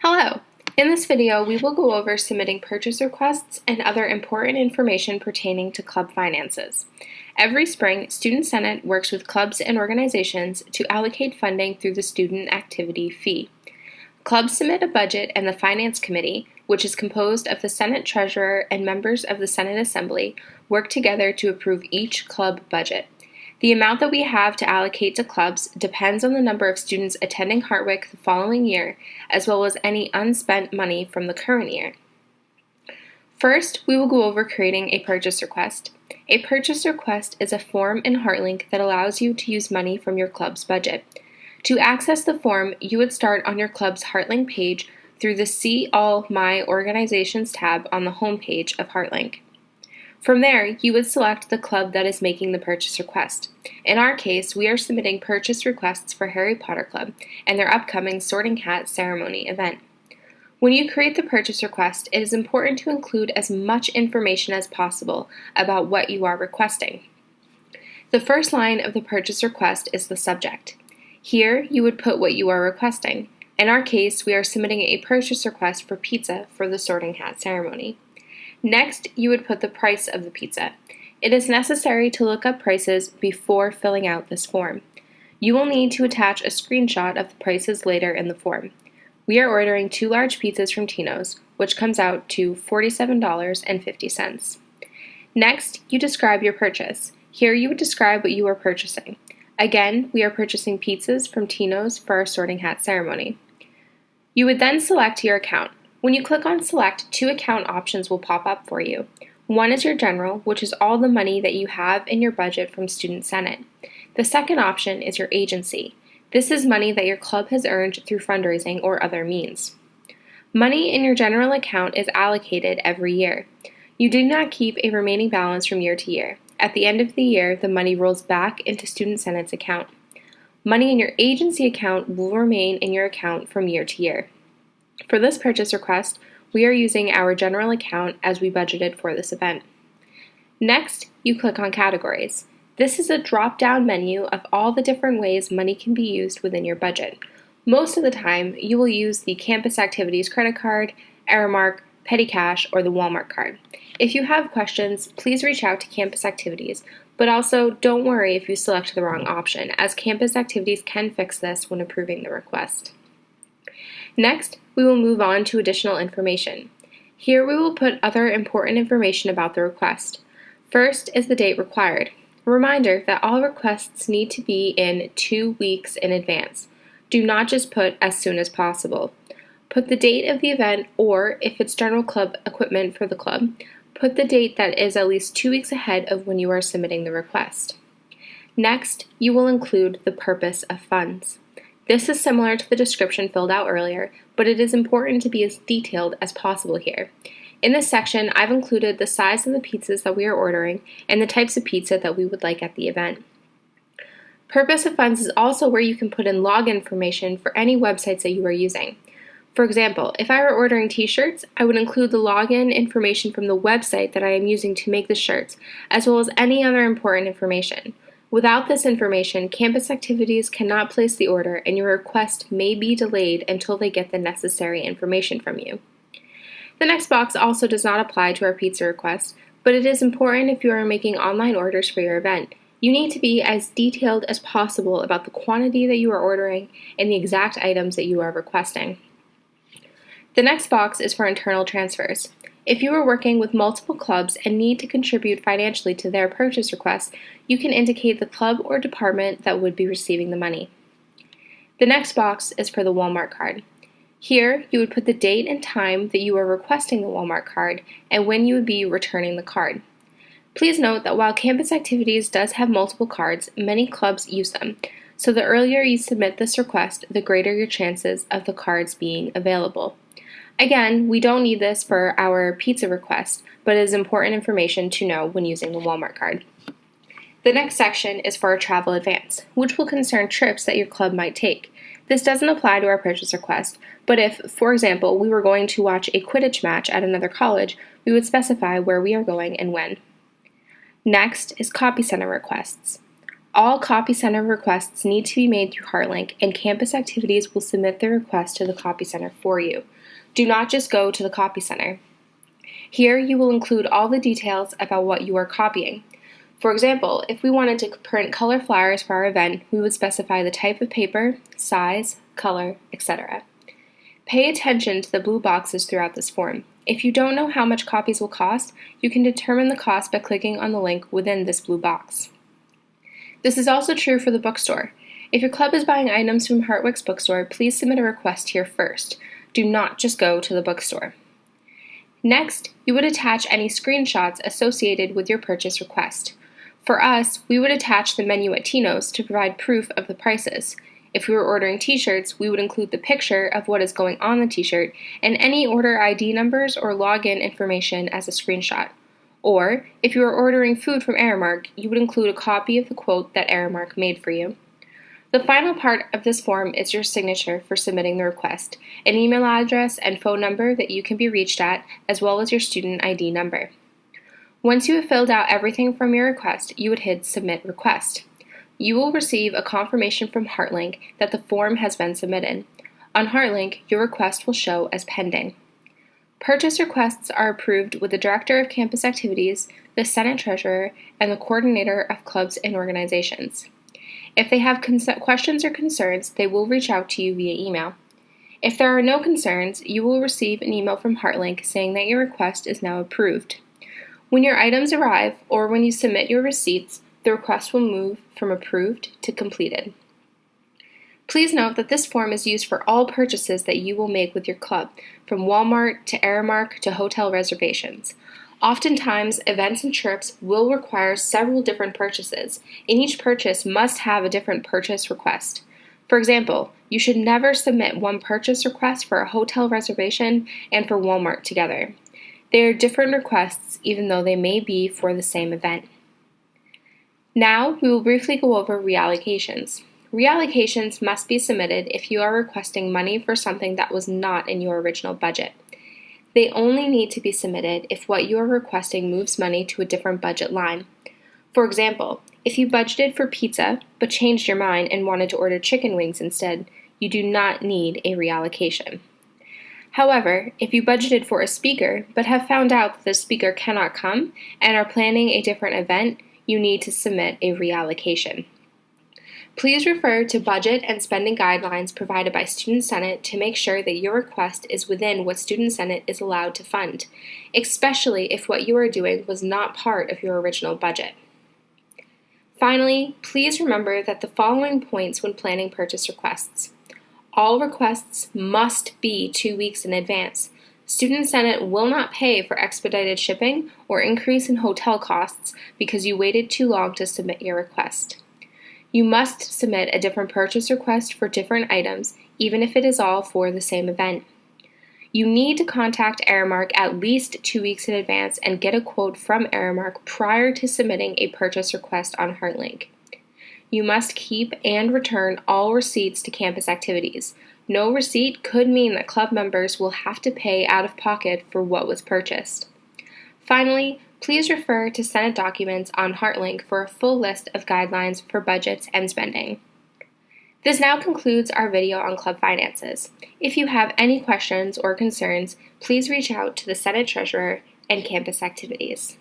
Hello! In this video, we will go over submitting purchase requests and other important information pertaining to club finances. Every spring, Student Senate works with clubs and organizations to allocate funding through the student activity fee. Clubs submit a budget, and the Finance Committee, which is composed of the Senate Treasurer and members of the Senate Assembly, work together to approve each club budget. The amount that we have to allocate to clubs depends on the number of students attending Hartwick the following year, as well as any unspent money from the current year. First, we will go over creating a purchase request. A purchase request is a form in HeartLink that allows you to use money from your club's budget. To access the form, you would start on your club's HeartLink page through the See All My Organizations tab on the home page of HeartLink. From there, you would select the club that is making the purchase request. In our case, we are submitting purchase requests for Harry Potter Club and their upcoming Sorting Hat ceremony event. When you create the purchase request, it is important to include as much information as possible about what you are requesting. The first line of the purchase request is the subject. Here, you would put what you are requesting. In our case, we are submitting a purchase request for pizza for the Sorting Hat ceremony. Next, you would put the price of the pizza. It is necessary to look up prices before filling out this form. You will need to attach a screenshot of the prices later in the form. We are ordering 2 large pizzas from Tino's, which comes out to $47.50. Next, you describe your purchase. Here you would describe what you are purchasing. Again, we are purchasing pizzas from Tino's for our Sorting Hat ceremony. You would then select your account. When you click on Select, 2 account options will pop up for you. One is your general, which is all the money that you have in your budget from Student Senate. The second option is your agency. This is money that your club has earned through fundraising or other means. Money in your general account is allocated every year. You do not keep a remaining balance from year to year. At the end of the year, the money rolls back into Student Senate's account. Money in your agency account will remain in your account from year to year. For this purchase request, we are using our general account as we budgeted for this event. Next, you click on Categories. This is a drop-down menu of all the different ways money can be used within your budget. Most of the time, you will use the Campus Activities credit card, Aramark, Petty Cash, or the Walmart card. If you have questions, please reach out to Campus Activities, but also don't worry if you select the wrong option, as Campus Activities can fix this when approving the request. Next, we will move on to additional information. Here we will put other important information about the request. First is the date required. A reminder that all requests need to be in 2 weeks in advance. Do not just put as soon as possible. Put the date of the event, or if it's general club equipment for the club, put the date that is at least 2 weeks ahead of when you are submitting the request. Next, you will include the purpose of funds. This is similar to the description filled out earlier, but it is important to be as detailed as possible here. In this section, I've included the size of the pizzas that we are ordering and the types of pizza that we would like at the event. Purpose of funds is also where you can put in log information for any websites that you are using. For example, if I were ordering t-shirts, I would include the login information from the website that I am using to make the shirts, as well as any other important information. Without this information, Campus Activities cannot place the order, and your request may be delayed until they get the necessary information from you. The next box also does not apply to our pizza request, but it is important if you are making online orders for your event. You need to be as detailed as possible about the quantity that you are ordering and the exact items that you are requesting. The next box is for internal transfers. If you are working with multiple clubs and need to contribute financially to their purchase request, you can indicate the club or department that would be receiving the money. The next box is for the Walmart card. Here, you would put the date and time that you are requesting the Walmart card and when you would be returning the card. Please note that while Campus Activities does have multiple cards, many clubs use them, so the earlier you submit this request, the greater your chances of the cards being available. Again, we don't need this for our pizza request, but it is important information to know when using the Walmart card. The next section is for our travel advance, which will concern trips that your club might take. This doesn't apply to our purchase request, but if, for example, we were going to watch a Quidditch match at another college, we would specify where we are going and when. Next is copy center requests. All Copy Center requests need to be made through HeartLink, and Campus Activities will submit the request to the Copy Center for you. Do not just go to the Copy Center. Here you will include all the details about what you are copying. For example, if we wanted to print color flyers for our event, we would specify the type of paper, size, color, etc. Pay attention to the blue boxes throughout this form. If you don't know how much copies will cost, you can determine the cost by clicking on the link within this blue box. This is also true for the bookstore. If your club is buying items from Hartwick's bookstore, please submit a request here first. Do not just go to the bookstore. Next, you would attach any screenshots associated with your purchase request. For us, we would attach the menu at Tino's to provide proof of the prices. If we were ordering t-shirts, we would include the picture of what is going on the t-shirt and any order ID numbers or login information as a screenshot. Or, if you are ordering food from Aramark, you would include a copy of the quote that Aramark made for you. The final part of this form is your signature for submitting the request, an email address and phone number that you can be reached at, as well as your student ID number. Once you have filled out everything from your request, you would hit Submit Request. You will receive a confirmation from HeartLink that the form has been submitted. On HeartLink, your request will show as pending. Purchase requests are approved with the Director of Campus Activities, the Senate Treasurer, and the Coordinator of Clubs and Organizations. If they have questions or concerns, they will reach out to you via email. If there are no concerns, you will receive an email from HeartLink saying that your request is now approved. When your items arrive, or when you submit your receipts, the request will move from approved to completed. Please note that this form is used for all purchases that you will make with your club, from Walmart to Aramark to hotel reservations. Oftentimes, events and trips will require several different purchases, and each purchase must have a different purchase request. For example, you should never submit one purchase request for a hotel reservation and for Walmart together. They are different requests, even though they may be for the same event. Now, we will briefly go over reallocations. Reallocations must be submitted if you are requesting money for something that was not in your original budget. They only need to be submitted if what you are requesting moves money to a different budget line. For example, if you budgeted for pizza but changed your mind and wanted to order chicken wings instead, you do not need a reallocation. However, if you budgeted for a speaker but have found out that the speaker cannot come and are planning a different event, you need to submit a reallocation. Please refer to budget and spending guidelines provided by Student Senate to make sure that your request is within what Student Senate is allowed to fund, especially if what you are doing was not part of your original budget. Finally, please remember that the following points when planning purchase requests. All requests must be 2 weeks in advance. Student Senate will not pay for expedited shipping or increase in hotel costs because you waited too long to submit your request. You must submit a different purchase request for different items, even if it is all for the same event. You need to contact Aramark at least 2 weeks in advance and get a quote from Aramark prior to submitting a purchase request on HeartLink. You must keep and return all receipts to Campus Activities. No receipt could mean that club members will have to pay out of pocket for what was purchased. Finally, please refer to Senate documents on HeartLink for a full list of guidelines for budgets and spending. This now concludes our video on club finances. If you have any questions or concerns, please reach out to the Senate Treasurer and Campus Activities.